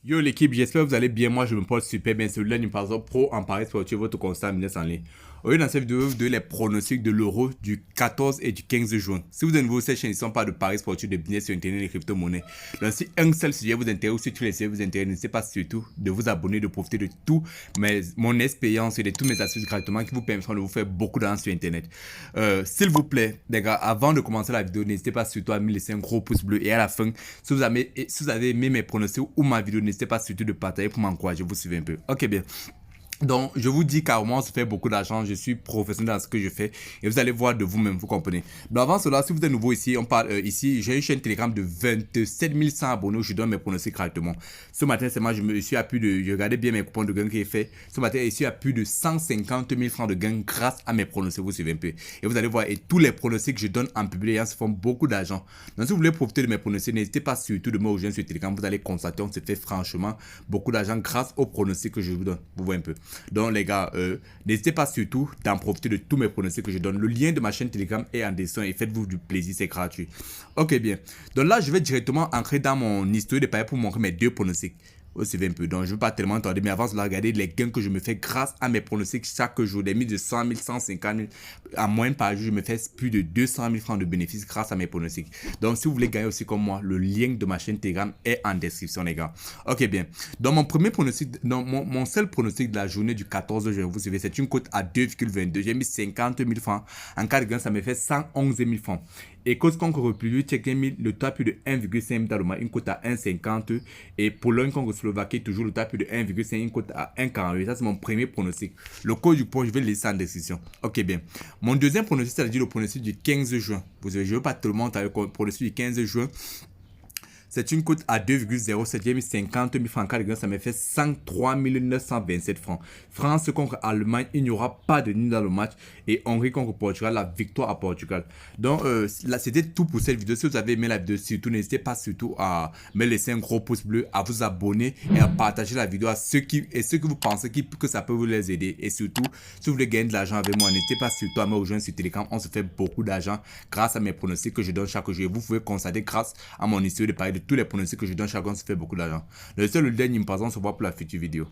Yo l'équipe, j'espère que vous allez bien. Moi je me porte super bien. C'est le lundi par exemple pro en Paris sportif, votre constat business en ligne. Aujourd'hui dans cette vidéo, vous donner les pronostics de l'euro du 14 et du 15 juin. Si vous êtes nouveau sur cette chaîne, ils ne sont pas de Paris sportif, de business sur internet et crypto-monnaies. Donc si un seul sujet vous intéresse ou si tous les sujets vous intéressent, n'hésitez pas surtout de vous abonner, de profiter de tout mon expérience et de tous mes astuces gratuitement qui vous permettront de vous faire beaucoup d'argent sur internet. S'il vous plaît, les gars, avant de commencer la vidéo, n'hésitez pas surtout à me laisser un gros pouce bleu et à la fin, si vous avez aimé mes pronostics ou ma vidéo, n'hésitez pas surtout de partager pour m'encourager, vous suivez un peu. Ok bien. Donc, je vous dis carrément, on se fait beaucoup d'argent. Je suis professionnel dans ce que je fais. Et vous allez voir de vous-même, vous comprenez. Donc, avant cela, si vous êtes nouveau ici, on parle ici. J'ai une chaîne Telegram de 27 100 abonnés où je donne mes pronostics gratuitement. Ce matin, c'est moi, je suis à plus de. Je regardais bien mes coupons de gain que j'ai fait. Ce matin, je suis à plus de 150 000 francs de gain grâce à mes pronostics. Vous suivez un peu. Et vous allez voir, et tous les pronostics que je donne en public, ils se font beaucoup d'argent. Donc, si vous voulez profiter de mes pronostics, n'hésitez pas surtout de me rejoindre sur Telegram. Vous allez constater, on se fait franchement beaucoup d'argent grâce aux pronostics que je vous donne. Vous voyez un peu. Donc les gars, n'hésitez pas surtout d'en profiter de tous mes pronostics que je donne. Le lien de ma chaîne Telegram est en dessin et faites-vous du plaisir, c'est gratuit. Ok bien. Donc là, je vais directement entrer dans mon histoire de papier pour montrer mes deux pronostics. Vous suivez un peu. Donc, je ne veux pas tellement tarder, mais avant cela, regardez les gains que je me fais grâce à mes pronostics chaque jour. Des mises de 100 000, 150 000. En moyenne par jour, je me fais plus de 200 000 francs de bénéfices grâce à mes pronostics. Donc, si vous voulez gagner aussi comme moi, le lien de ma chaîne Telegram est en description, les gars. Ok, bien. Donc, mon premier pronostic, mon seul pronostic de la journée du 14 juin, vous savez, c'est une cote à 2,22. J'ai mis 50 000 francs. En cas de gain, ça me fait 111 000 francs. Et cause contre République tchèque, j'ai mis le top de 1,5 dans le match, une cote à 1,50. Et Pologne contre Slovaquie, toujours le top de 1,5, une cote à 1,48. Ça, c'est mon premier pronostic. Le code du point, je vais le laisser en description. Ok, bien. Mon deuxième pronostic, c'est-à-dire le pronostic du 15 juin. Vous savez, je ne veux pas tout le monde avec le pronostic du 15 juin. C'est une cote à 2,07. J'ai mis 50 000 francs. Ça me fait 103 927 francs. France contre Allemagne, il n'y aura pas de nul dans le match. Et Hongrie contre Portugal, la victoire à Portugal. Donc là, c'était tout pour cette vidéo. Si vous avez aimé la vidéo, surtout, n'hésitez pas surtout à me laisser un gros pouce bleu, à vous abonner et à partager la vidéo à ceux que vous pensez que ça peut vous les aider. Et surtout, si vous voulez gagner de l'argent avec moi, n'hésitez pas surtout à me rejoindre sur Telegram. On se fait beaucoup d'argent grâce à mes pronostics que je donne chaque jour. Et vous pouvez constater grâce à mon histoire de parler de tous les pronostics que je donne chaque jour, on se fait beaucoup d'argent. Le seul le dernier, par exemple, on se voit pour la future vidéo.